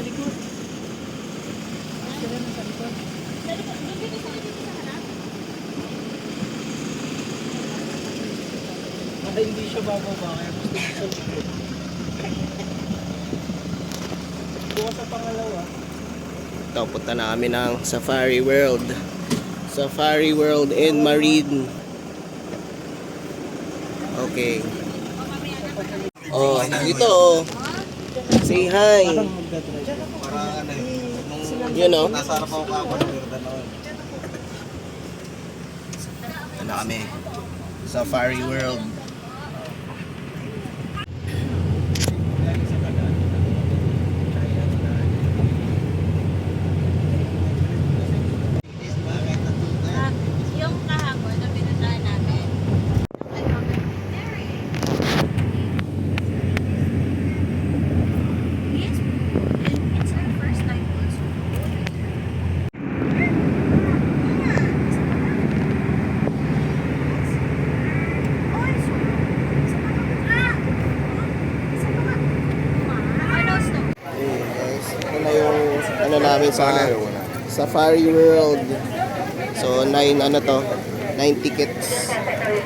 likod. Sila nasa likod. Sa likod. Dito sa harap. Hindi siya bababa kaya gusto ko sa likod. Bukas sa pangalawa. Ito, punta na kami ng Safari World. Safari World and Marine. Okay. Oh, dito oh. Say hi. Para ano eh. You know. Nasa harap ako kako ng Jordan ako. Ano kami? Safari World. Yung kahapon na pinuntahan namin. Yes, it's our first time also. Hey guys, ito na yung ano namin sa Safari World. So 9 ano to? 9 tickets.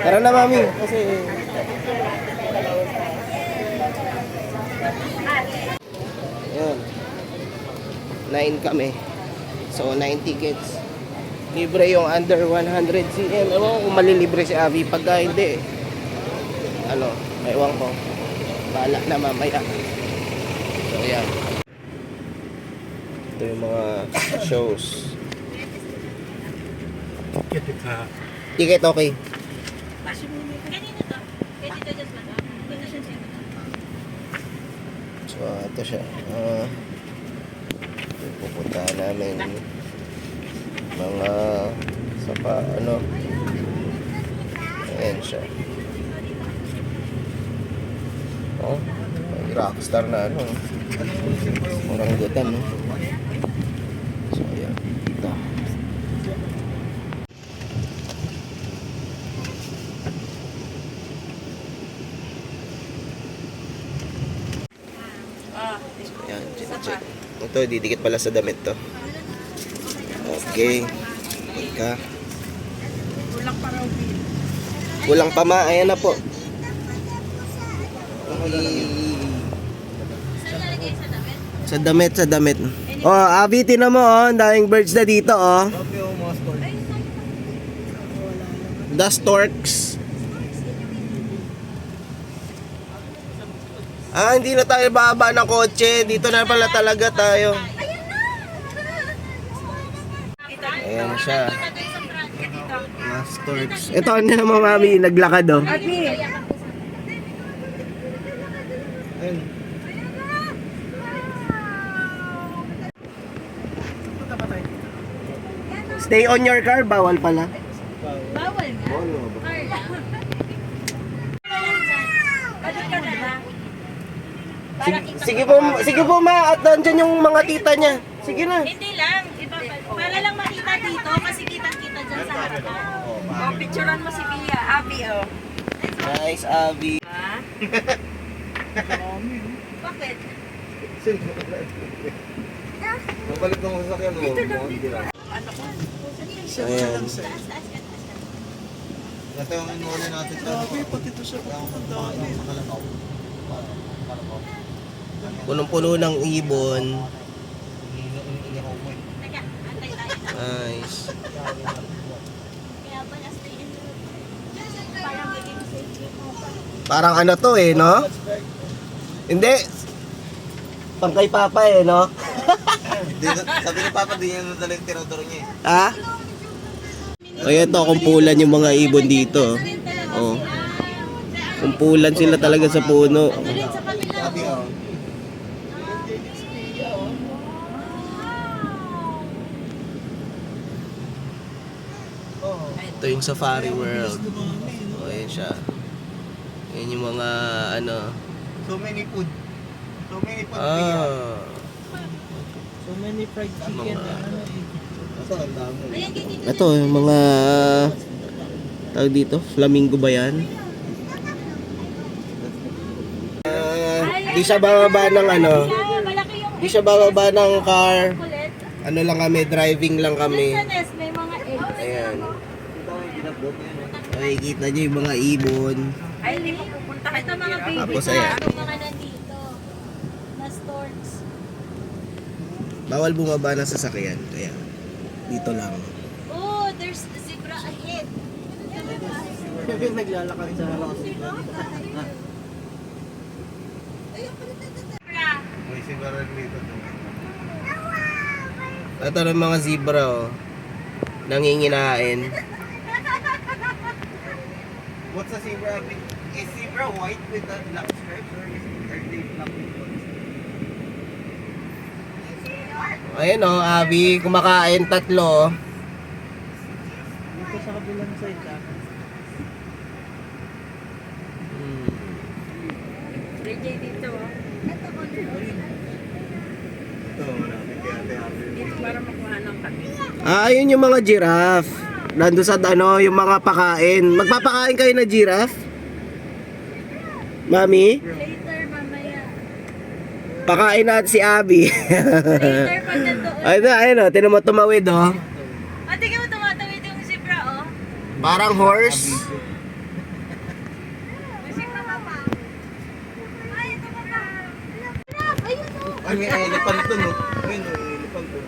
Tara na mami kasi yun. 9 kami. So 9 tickets. Libre yung under 100 cm. Ewan ko kung malilibre si Avi. Pagka hindi, ano, ewan ko. Bahala na mamaya. So yan. Ito yung mga shows. Ticket okay. Kanina to? Kaya dito just ba to? Dito siya siya. So ito siya. Pupuntahan namin mga sapa ano. Ayan siya. Oh, may rockstar na ano. Oranggutan no. So ayan. Ito. Ayan, check. Ito, didikit pala sa damit to. Okay. Teka. Kulang pa ma. Ayan na po. Sa damit, sa damit. Oh, Abby, tinan mo oh. Ang daming birds na dito oh. The storks. Ah, hindi na tayo bababa ng kotse. Dito na pala talaga tayo. Ayan siya. Mga storks. Ito, ano naman mami, naglakad oh. Ayun. Stay on your car, bawal pala. Bawal nga. Balik ka na lang. Sige po ma, at nandyan yung mga tita niya. Sige na. Hindi lang. Iba, para lang makita dito kasi kitang-kita dyan sa harapan. Oh, picturean mo si Pia. Abby, oh. Nice, Abby. Ha? Bakit? Mabalik ng sasakyan mo. Hindi lang. Ano ko? So, ayan. Ito yung inuuli natin sa pati ito siya pupunta. Punong-puno ng ibon. Teka, antay tayo. Nice. Kaya ba na-stay in the parang maging safety mo pa. Parang ano to eh, no? Hindi. Pangkay papa eh, no? Sabi ni Papa, di niya nadala yung tinodoro niya eh. Ha? O yan to, kumpulan yung mga ibon dito. Oh. Kumpulan sila talaga sa puno. Sabi oh. Ito yung Safari World. O, ayan siya. Yan yung mga ano. So many food. So many food. So many fried chicken. Ito, ang dami. Ito, yung mga tawag dito, flamingo ba yan? Di siya bababa ng ano. Malaki yung Hindi siya bababa ng car. Kulit. Ano lang kami, driving lang kami. Sa nest, may mga eggs. Ayan. Okay, kita nyo yung mga ibon. Ay, hindi mo pupuntahan. Ito mga baby Tapos, na. ayan. Ito mga nandito. Na storks. Bawal bumaba ng sasakyan. Kaya, dito lang. Oh, there's a zebra ahead. Naglalakad sa harap. Zebra. May sigaran dito. Ito ng mga zebra, oh. Nanginginain. What's a zebra? Is zebra white with the black stripes or are they black with white? Ayan, oh, Abby. Kumakain tatlo. Dito sa kabilang side ka. JJ dito. Ito, namin kaya Ate Dito para makuha ng kami. Ayun yung mga giraffe. Nandun sa ano, yung mga pakain. Magpapakain kayo na giraffe? Mami? Later, mamaya. Pakain natin si Abby. Later, pag nandoon. Ayun, oh. Tinan mo tumawid, oh. Ah, tingnan mo tumatawid yung zebra, oh. Parang horse. May zebra ka pa. Ay, ito ka pa. Ayun, oh. Ay, may elephant dun, no? Ayun, may elephant dun.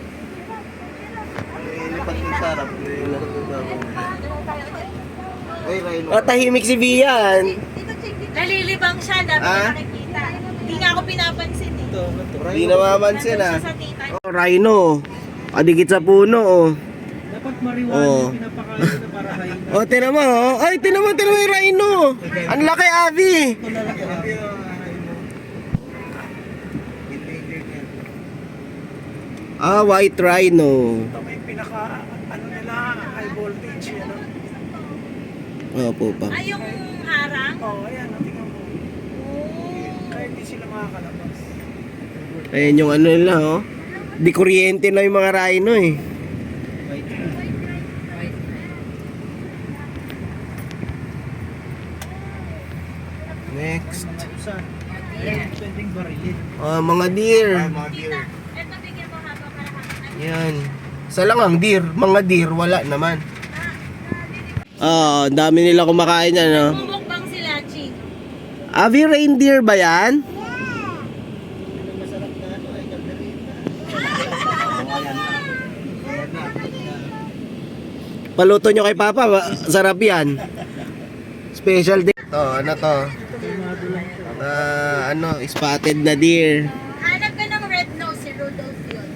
May elephant dun sa harap. May elephant dun sa harap. Ay, rhino. Oh, tahimik si Bian. Nalilibang siya, dami Ah? nakikita. Hindi nga ako pinapansin eh. Hindi namamansin, Nandun ah. siya sa tita. Oh, rhino. Adikit sa puno, oh. Dapat marijuana Oh. yung pinapakain na para hain. Oh, tinan mo, oh. Ay, tinan mo yung rhino. Ang laki, Abby. Ito na lang ah. Endangered yan. Ah, white rhino. Ito may pinaka, ano nila, high voltage yan. Opo pa. Ay, yung harang? Oh, ayan, tingnan mo. Kaya hindi sila makakalabas. Ayan yung ano nila, oh. Di kuryente na yung mga rhino, eh. Next. Saan? Ayan, pwedeng barilin. Ah, mga deer. Ay, mga deer. Ito, bigyan mo habang kalahatan. Yan. Isa lang ang deer. Mga deer, wala naman. Ah, dami nila kumakain yan, no? Bumukbang sila, Chi. Avi, reindeer ba yan? Paluto nyo kay Papa, sarap yan. Special day. To, ano to? Ano, spotted na deer. Hanap ka ng red nose, si Rudolph yun.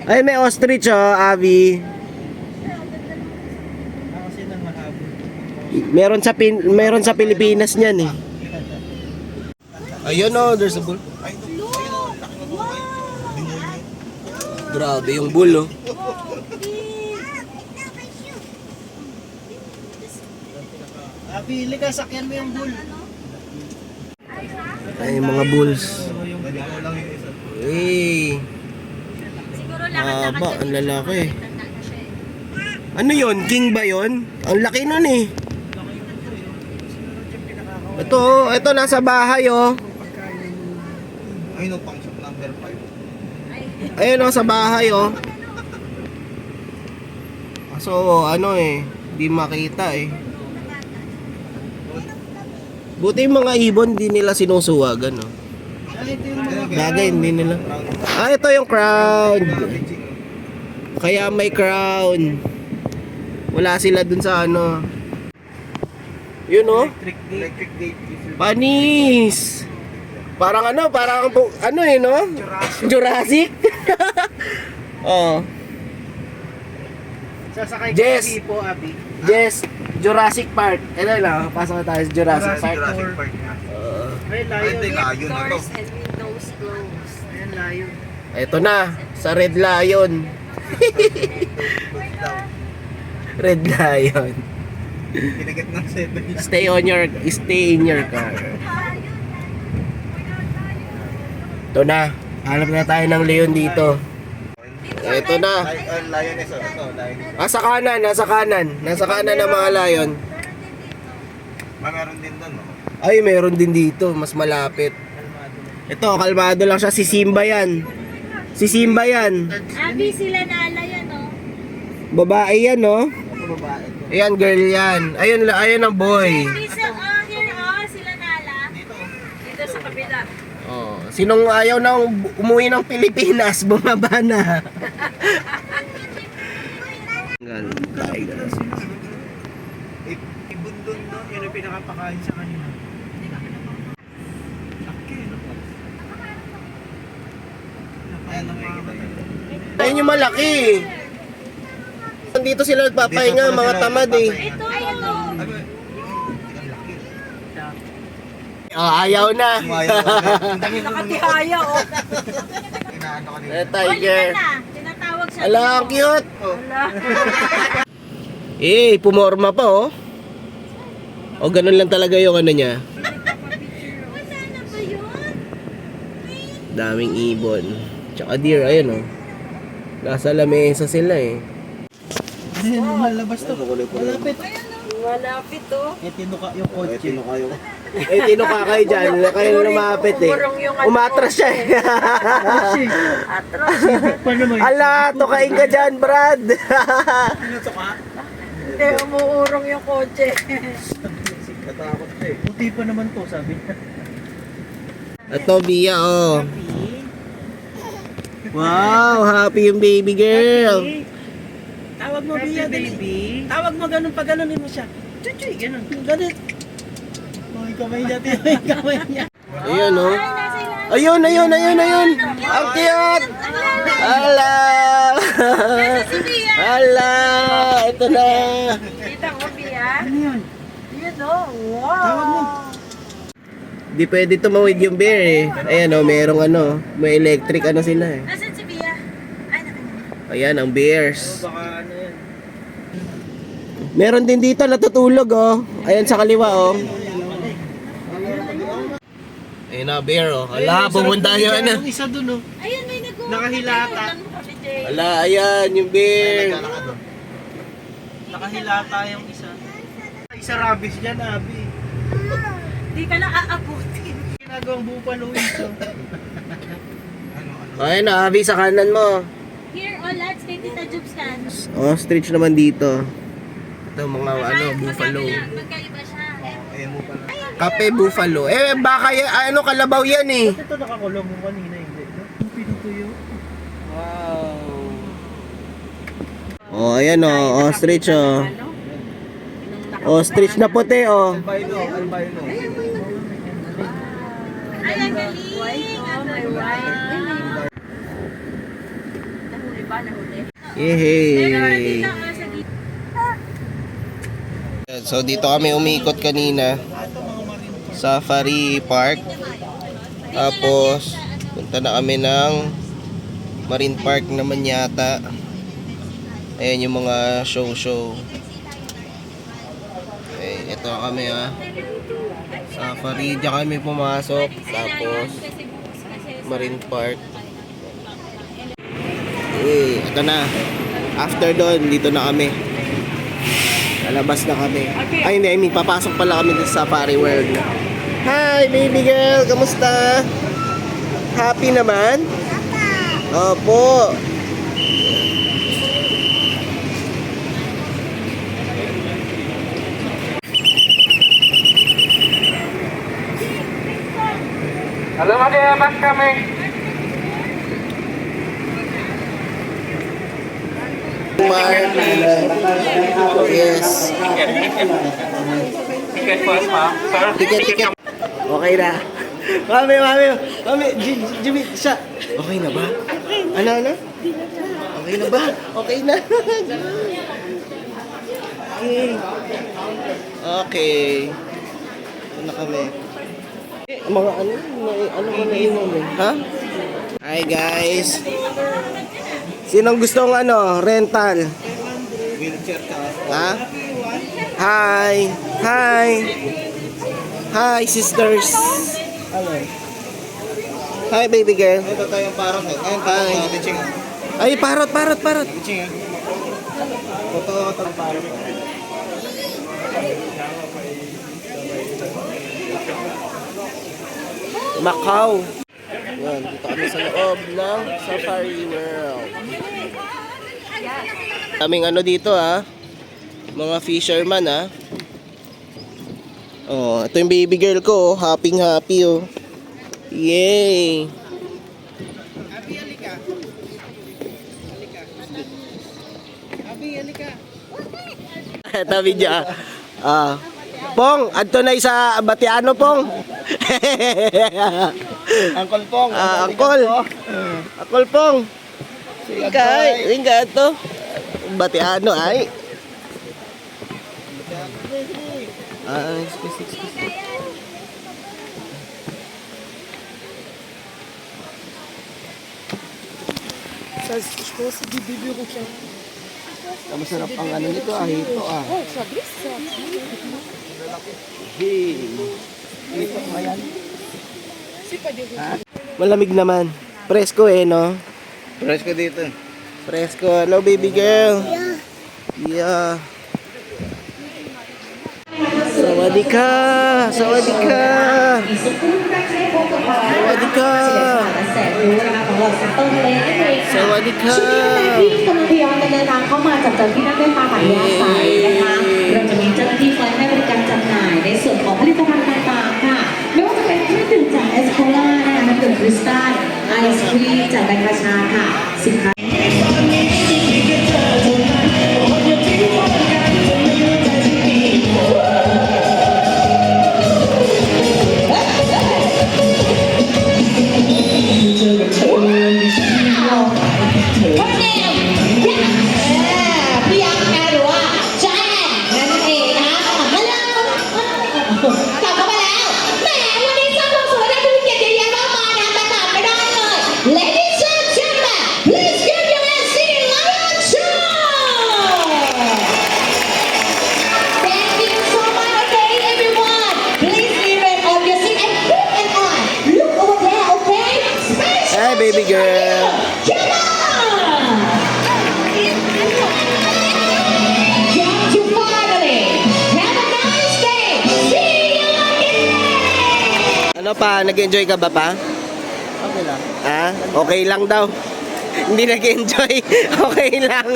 Ay, may ostrich, oh, Avi. Kasi nang mahabol. Meron sa Pilipinas niyan, eh. Ayun, oh, there's a bull. Grabe yung bull, oh. Pili ka, sakyan mo yung bull. Ay, mga bulls. Ikaw lang yung isa. Eh, Siguro lakad-lakad haba, siya ang dito. lalaki. Tanda na siya eh. Ano yon? King ba yon? Ang laki nun, eh. Ito nasa bahay, oh. Ay, no, pang shop number 5. Ayun, oh, sa bahay, oh. So, ano, eh. Di makita, eh. Buti yung mga ibon, di nila sinusuwagan, oh. Ay, ito yung mga Bagay, hindi nila. Ah, ito yung crown. Kaya may crown. Wala sila dun sa ano. Yun, oh. Electric gate. Panis. Parang ano, ano eh, no? Jurassic. Oh. sasakay ka Jess. sa hipo, Abi. Yes, Jurassic Park. Ano lang, pasok na tayo sa Jurassic Park. Jurassic Park nga. Ay, Ay, layo. hindi, layo na to. Doors and windows closed. Ayan, layo. Ito na, sa Red Lion. Red Lion. Kinagat ng 7. Stay in your car. Ito na. Hanap na tayo ng leon dito. Ito na. Lioness, oh. Ito, lioness. Ah, sa kanan, nasa kanan. Nasa kanan ng mga lion. Meron din doon, no? Ay, meron din dito, mas malapit. Ito, kalmado lang siya. Si Simba yan. Si Simba yan. Abi, sila Nala yan, oh. Babae yan, no? Ako babae. Ayan, girl yan. Ayun, ayun ang boy. Here, sila Nala. Dito sa kabila. Oh, sinong ayaw nang umuwi ng Pilipinas, bumaba na. Ibundon, no? Yun ang pinakapakain sa kanila. Ayan, nakikita yun. Ayun yung malaki. Dito sila nagpapahinga, mga tamad eh. Ito. Oh, ayaw na. Nakatihaya, oh. Inaano ko nila. Tiger. na. Tinatawag siya. Ala, ang cute. Ala. Eh, pumorma pa oh. O ganun lang talaga yung ano niya. Wala na ba yun? Daming ibon. Tsaka deer, ayun oh. Nasa lamesa sila eh. Malabas to. Malapit. Malapit, oh. Eh, tinuka yung kotse. kayo. Eh, tinuka kayo dyan. Kayo lumapit eh. Umatras siya eh. Atras. Pa naman. Ala, tukain ka dyan, Brad. Hindi, umuurong yung kotse. Natakot siya eh. Puti pa naman to, sabi niya. Ito, Bia oh. Wow, happy yung baby girl. Tawag mo, Bia, baby. Tawag mo, ganun pa ganunin mo siya. Chuchoy, ganun. Ganun. May kamay niya, may kamay niya. Ayun oh. Ayun. Ang cute. Ala. Ala, ito na. Kita ko, Bia. Ano yun? Yun, oh. Wow. Tawag mo. Di pwede tumawid yung bear eh. Ayan oh, merong ano, may electric ano sila eh. Nasaan si Bia? Ay, naman. Ayan ang bears. Baka ano yan. Meron din dito natutulog oh. Ayan sa kaliwa oh. Ayun na bear oh. Ala, pumunta yung ano. Yung isa dun, oh. Ayun, may nag-uusap. Nakahilata. Ala, ayan yung bear. Nakahilata yung isa. Isa rabies dyan, Abi. Di ka na aabutin. Ginagawang bupalo ito. Ayun na, Avi sa kanan mo. Here, all ads kay Tita Jubs kan. Ostrich naman dito. Ito mga ano, buffalo. Magkaiba siya. Ayan mo pala. Kape buffalo. Eh baka ano kalabaw yan eh. Ito nakakulong mo kanina, hindi. Yung pinutuyo. Wow. Oh, ayan oh, ostrich oh. Ostrich na puti oh. Albino. Ay, ang galing. Oh my God. Nahuli ba? Nahuli? Yehey. So dito kami umikot kanina. Safari Park. Tapos punta na kami ng Marine Park naman yata. Ayan yung mga show. Okay, ito kami Safari, diyan kami pumasok. Tapos Marine Park. Ito na. After doon, dito na kami. Lalabas na kami. Ay, hindi. I mean, papasok pala kami sa Safari World. Hi, baby girl. Kamusta? Happy naman? Opo. Halo, ada mas kami. Yes. Tiket first, ma'am. Sir, Tiket. Okay na. Mami, Jimmy, siya. Okay na ba? Ano? Okay na ba? Okay na. Okay. Ito na kami. Mga ano ba na inom eh? Ha? Hi guys. Sinong gustong rental? Wheelchair ka. Ha? Hi sisters. Hi baby girl. Ito tayong parang eh. Ayun, Hi. Biching. Ay parot. Biching. Totoo ka tayong parang. Macau. Yan, dito kami sa loob ng Safari World. Kaming ano dito ha. Mga fisherman ha. Oh, ito yung baby girl ko, oh. Happy oh. Yay! Abi, halika. Abi, halika. Ito video ah. Pong, adto na sa Batiano Pong. Uncle Pong. Angkol. Angkol Pong. Inga to. Batiano ay. Excuse. Masarap ang ano nito hito ah. Hey. Hito ayan. Malamig naman. Presko no? Price ko dito. Presko. Hello baby girl. Yeah. Sawadika. Sawadika. Sawadika. Sawadika. ที่กำลังทยอยกันเดินทางเข้ามาจับจองที่นั่งด้วยความหมายอาศัยนะคะเราจะมีเจ้าหน้าที่คอยให้บริการจำหน่ายในส่วนของผลิตภัณฑ์ต่างๆค่ะไม่ว่าจะเป็นเครื่องดื่มจากเอสโคล่านะคะน้ำดื่มคริสตัลไอศครีมจากแบรนด์กระชาค่ะสินค้า Her name พี่ยักษ์นะหรือว่าแจ้นั่นเองนะฮัลโหลกลับเข้ามาแล้วแหมวันนี้สร้างความสวยได้ทุกเกียรติเยอะแยะมากมายนะแต่ขาดไม่ได้เลย Ladies and gentlemen please give your hands to Lion Show Thank you so much okay everyone please remain on your seat and keep an eye look over there okay Special Hi baby girl. Come on! Come to finally! Have a nice day! See you again! Ano pa? Nag-enjoy ka ba pa? Okay lang. Ah? Okay lang daw. Hindi nag-enjoy. Okay lang.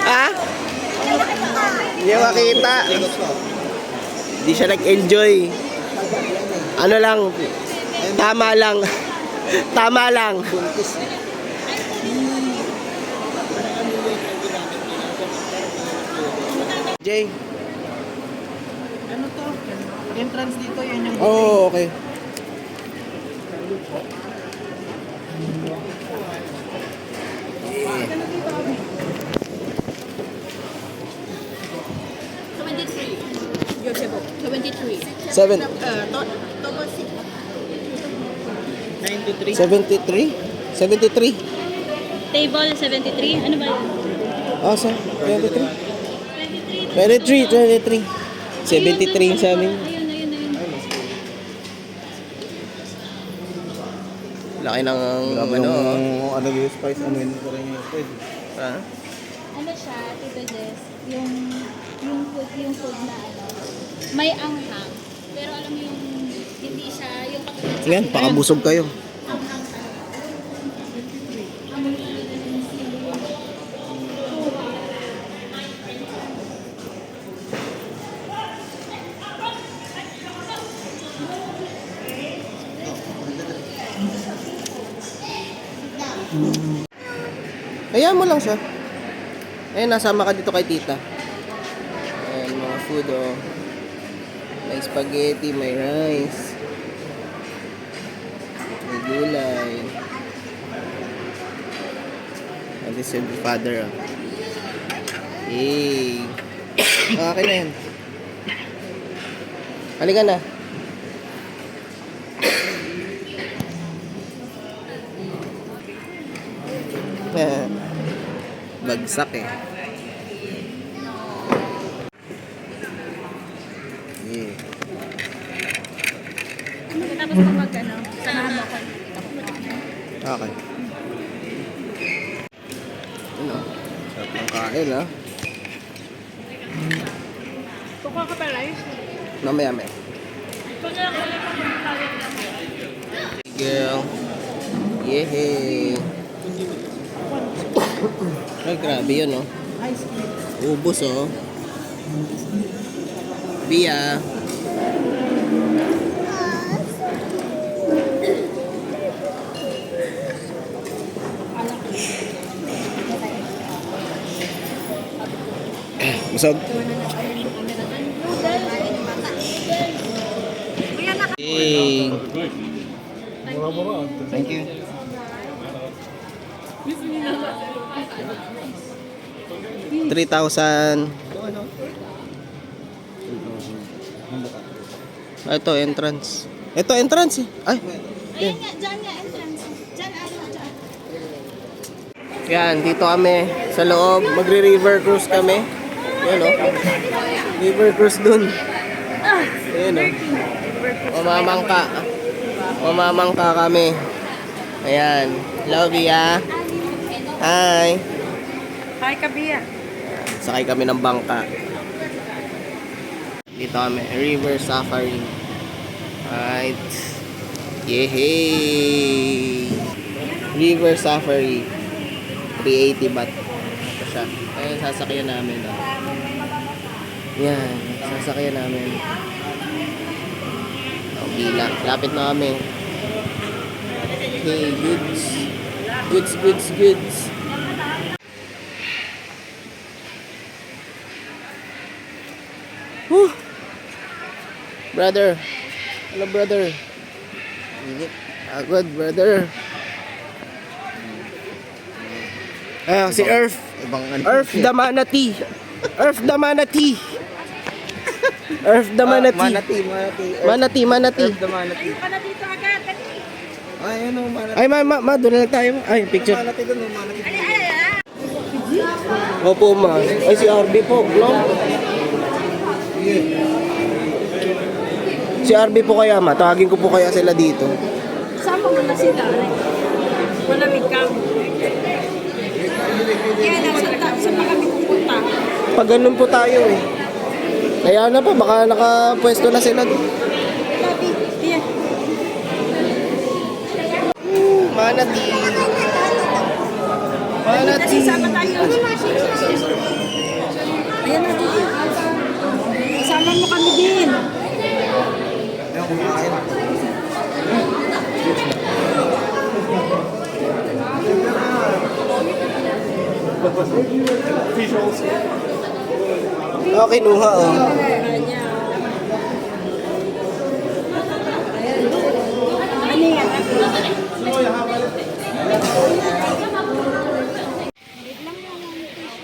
Ha? Hindi makita. Hindi siya nag-enjoy. Ano lang? Tama lang. Tama lang. Jay. Ano to? Entrance dito, yan yung... Oh, okay. Seven. 93. 73? 73? Table 73. Ano ba yun? Ah, sa 23? 23. 73 sa amin. Ayun. Laki ng Grabe ano. ano yung spice, amoy ko rin yung spice. Ha? Ano siya, Tito Jess, yung food na ano, may anghang. Pero alam mo yung, hindi siya, yung katulad sa Yan, pakabusog kayo. anghang ano. Hayaan mo lang siya. Ayun, nasama ka dito kay tita. Ayan, mga food, oh. May spaghetti, may rice. May gulay. And this is the father, oh. Hey. Okay na yan. Halika na. Bagsak eh. Yeah. Tapos kapag ano, sama ko. Okay. Ano? Sarap ng kain, ha? Kukuha ka pa rice? Mamaya. Kukuha ka pa rice. Girl. Yehey. Ay, grabe yun, oh. Ubus, oh. Bia. Busog. Hey. Thank you. $3,000. Ito, entrance. Ito, entrance eh. Ay. Ayun nga, dyan nga, entrance. Dyan, dyan. Yan, dito kami sa loob. Magre-river cruise kami. Yan o. River cruise dun. Ayan o. Mamamangka. Mamamangka kami. Ayan. Love ya. Hi. Hi, Kabia. Sakay kami ng bangka. Dito kami. River Safari. Right. Yehey. River Safari. 380 baht. Ito siya. Ayan, sasakyan namin. Oh. Yan. Sasakyan namin. Okay lang. Lapit na kami. Okay, goods. Goods. Whew. Brother. Hello, brother. Good, brother. Si Earth. Earth the manatee. Earth the manatee. Earth the manatee. Manatee. Earth the manatee. Ka na dito agad. Dali. Ay, ano, manatee. Ay, doon na lang tayo. Ay, picture. Manatee doon, manatee. Opo, ma. Ay, si RB po, no? Si RB po kaya, ma. Tawagin ko po kaya sila dito. Sama mo na sila. Malamig ka. Kaya saan pa kami pupunta? Pag ganun po tayo eh. Kaya na pa, baka nakapwesto na sila doon. Labi. Yan. Manatee. Kasi sama tayo. Ayan na dito. Sama mo kami din. Ayun, kumakain. Kinuha oh. Ano yan?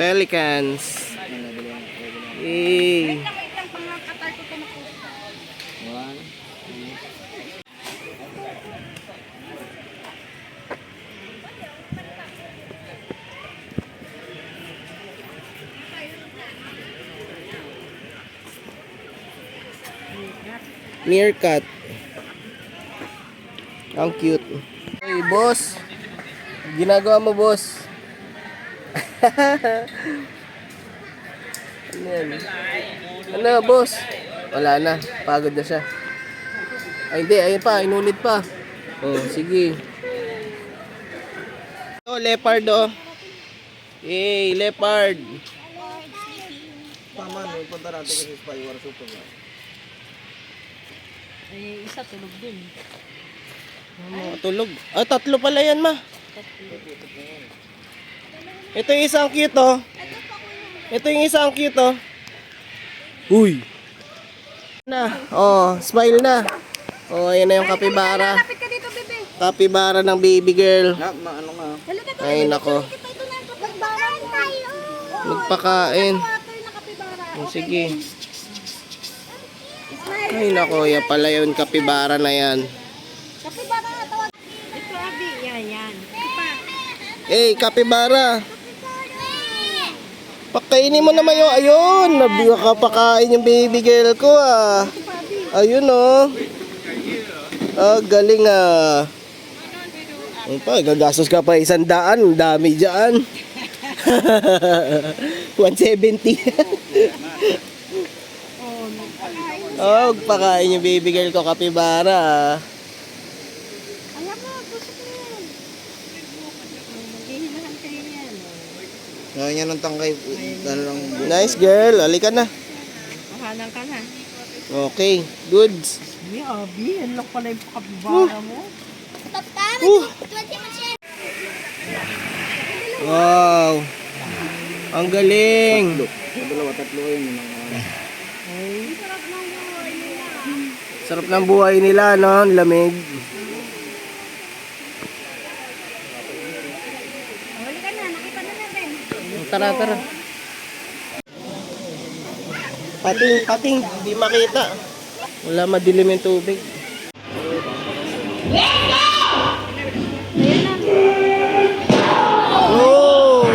Pelicans. Yay. Meerkat. Ang cute. Hey, boss. Ginagawa mo, boss? Ano yan? Ano, boss? Wala na. Pagod na siya. Ay, hindi. Ayun pa. Inulit pa. Oh, sige. Oh, leopard, oh. Yay, leopard. Tama, no? Punta natin kasi sa Paiwara Super. Eh, isa tulog din. Tulog. Ah, tatlo pala yan, ma. Ito yung isang cute, oh. Ito yung isang cute, oh. Uy. Na. Oh, smile na. Oh, ayan na yung kapibara. Lapit ka dito, bebe. Kapibara ng baby girl. Ano nga? Halika to. Ay, nako. Ito na, kapagbaraan tayo. Magpakain. Water na kapibara. Oh, sige. Ay, nako. Yan pala yun, kapibara na yan. Kapibara, tawag. Ito, Abi. Yan. Ito pa. Hey, kapibara. Pakainin mo naman yung, ayun, nakapakain yung baby girl ko, ah. Ayun, oh. Ah, galing, ah. Ano pa, gagastos ka pa 100, ang dami dyan. 170. Oh, pakain yung baby girl ko, kapibara, ah. Ano Ngayon niya ng tangkay. Dalang Nice girl, halika na. Mahanang ka na. Okay, goods. Abi, Abi, yan lang pala yung kapibara mo. Wow. Ang galing. Dalawa, tatlo kayo yung mga... Sarap ng buhay nila, no? Lamig. Tara, tara. Pating, hindi makita. Wala, madilim yung tubig. Oh!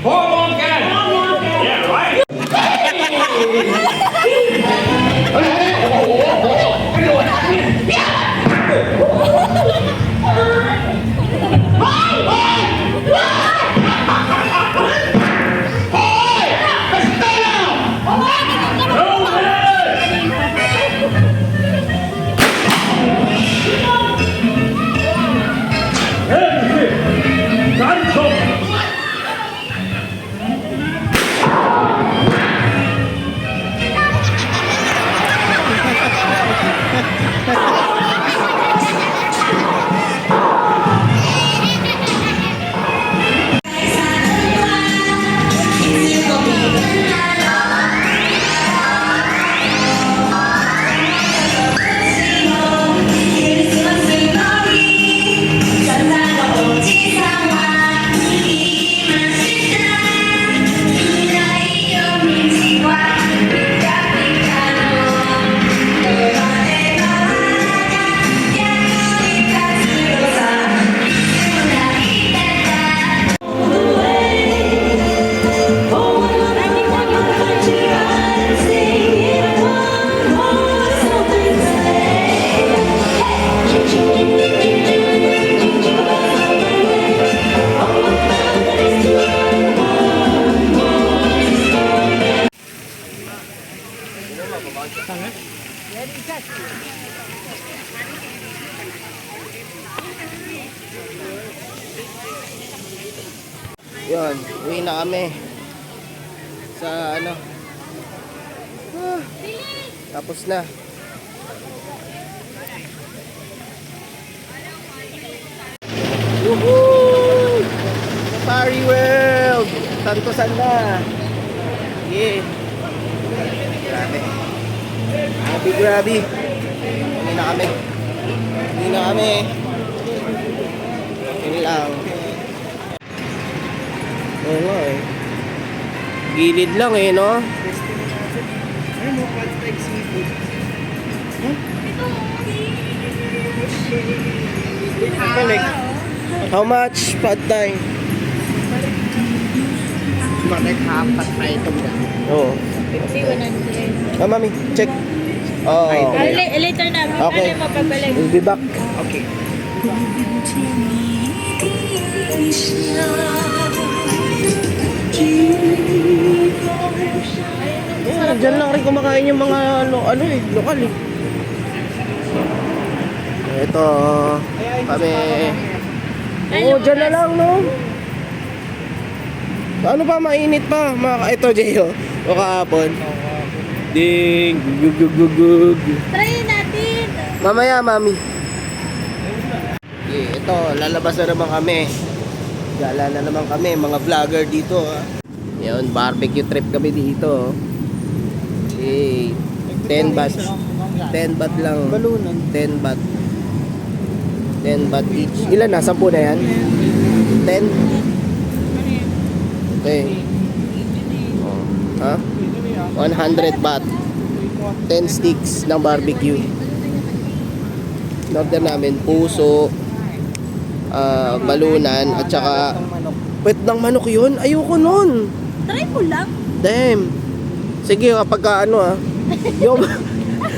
Hormone gun! Yeah, right? Yun, uwi na kami sa ano. Tapos na. Woohoo! Safari World! Santosan na! Yeah! Grabe. Grabe. Hindi na kami. Yun lang. Oo nga eh. Gilid lang eh, no? Ano, pad like seafood. How much pad thai? Bakit hapat na itong dami? Oo. 100. Ah, mami, check. Oh. Later na. Okay. Ano mapabalik? We'll be back. Okay. dyan lang rin kumakain yung mga lokal eh. Ito, kami. Oo, dyan na lang, no? Ano pa, mainit pa. Ito, Jeyo. O kahapon. Ding, gugugugugug. Try natin. Mamaya, mami. Okay, ito, lalabas na naman kami. Gala na naman kami, mga vlogger dito. Yun, barbecue trip kami dito. Okay, 10 baht. 10 baht lang. 10 baht. 10 baht each. Ilan na? 10 na yan? 10? Okay. Oh, ha? 100 baht. 10 sticks ng barbecue. Order namin puso, balunan, at saka puwet ng manok yun. Ayoko nun. Try mo lang. Damn. Sige, kapag yung,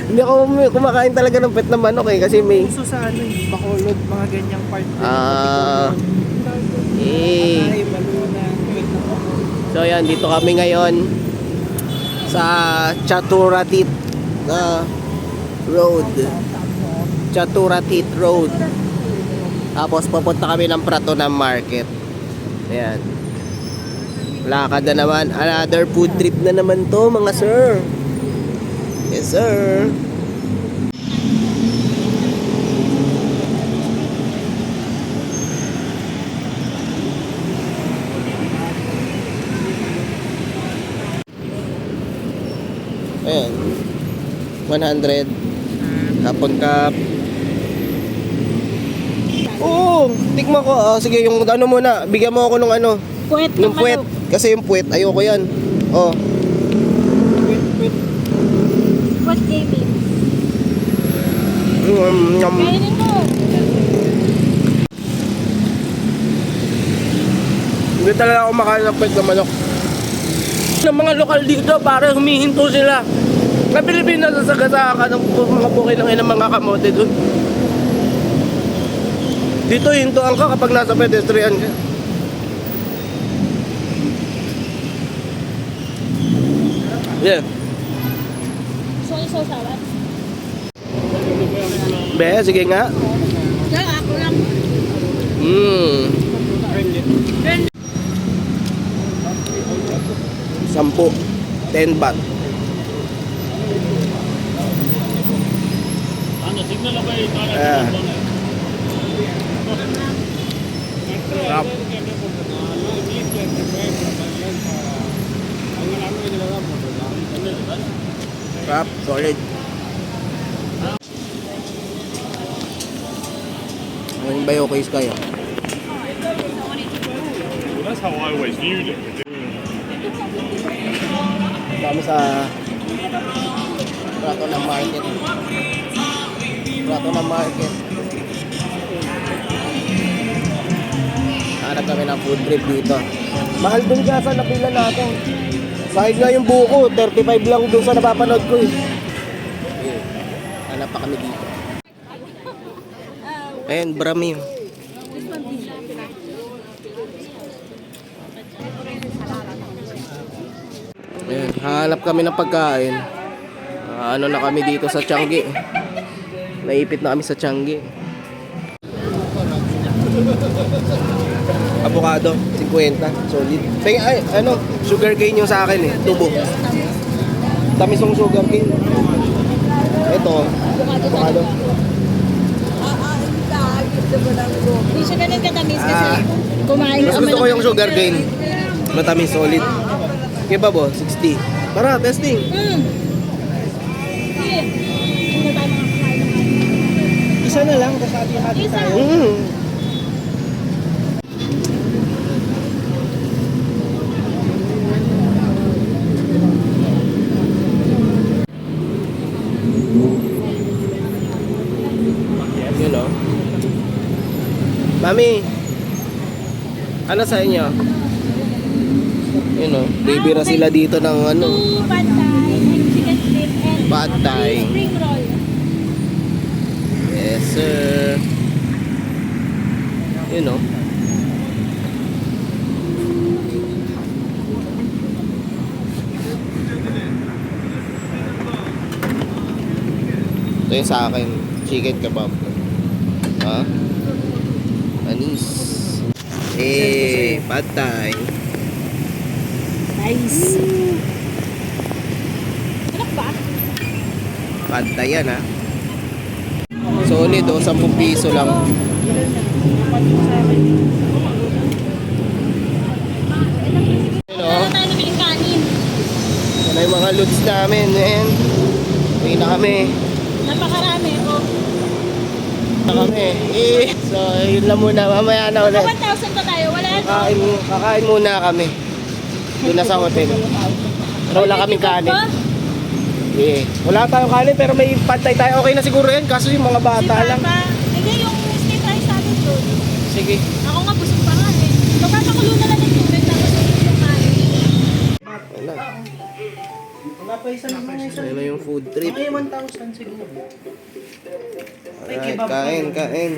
hindi ako kumakain talaga ng puwet ng manok eh. Kasi may... Puso sa ano eh, Bacolod, mga ganyang part. Eh. So yan, dito kami ngayon sa Chaturatit Road. Chaturatit Road. Tapos papunta kami ng Pratunam Market. Ayan. Lakad na naman. Another food trip na naman to, mga sir. Yes, sir. Ayan. 100. Hapon cup. Oo, tikman ko. Oh, sige, yung ano muna, bigyan mo ako ng ano. Puwet Yung puwet. Kasi yung puwet, ayoko yan. Oh. Puwet gaming. Kainin mo. Hindi talaga ako makain ng puwet ng manok. Ng mga lokal dito, para humihinto sila. Sa Pilipinas, nasagasa ng mga bukay ng inang mga kamote doon. Dito, hintuan ka kapag nasa pedestrian ka. Yeah. So, sawan. Be, sige nga. Diyan, ako lang. 10. 10 baht. Ayan. Sarap. Sarap, solid. Ano ba yung case kaya? That's how I always viewed it. Kami sa Pratunam Market. Pratunam Market. Hanap kami ng food trip dito. Mahal dun ka sa napila natin. Sahig nga yung buko, 35 lang dun sa napapanood ko eh. Hanap pa kami dito. Ayan, brami. Ayan, hanap kami ng pagkain. Ano na kami dito sa Changi. Naipit na kami sa Changi. Avocado, 50, solid. Ay, ano, sugar cane yung sa akin eh, tubo. Tamis yung sugar cane. Ito, avocado. Hindi siya ganun katamis kasi kumain Mas gusto ko yung sugar cane. Matamis, solid. Kaya ba bo? 60. Tara, testing. Isa na lang, kasi hati-hati tayo. Yun o. Mami, ano sa inyo? Yun o, bibira sila dito ng ano, Two pad thai and chicken split and pad thai. spring roll. Yes, sir. Yun o. yung sa akin. Chicken kebab. Ha? Anis. Pad thai. Nice. Pad thai yan ha. Solid 10 piso lang. Wala tayo nabiling kanin. Yan yung mga loads namin. Ayan. Uwi na kami. Napakarami. Oh. Na kami. So, yun lang muna. Mamaya na ulit. 1,000 pa tayo. Wala na. Kakain muna kami. Doon na sa hotel. Pero wala kaming kanin. Wala tayong kanin pero may pantay tayo. Okay na siguro yan. Kaso yung mga bata lang. Hindi, yung stay tayo sa atin doon. Sige. Ako nga, busog pa nga eh. Magpapakulo na lang ng tubig tapos yung kanin. Wala. Wala pa isa na mga isa. Ayun na yung food trip. Mga 1,000 siguro. Alright, kain.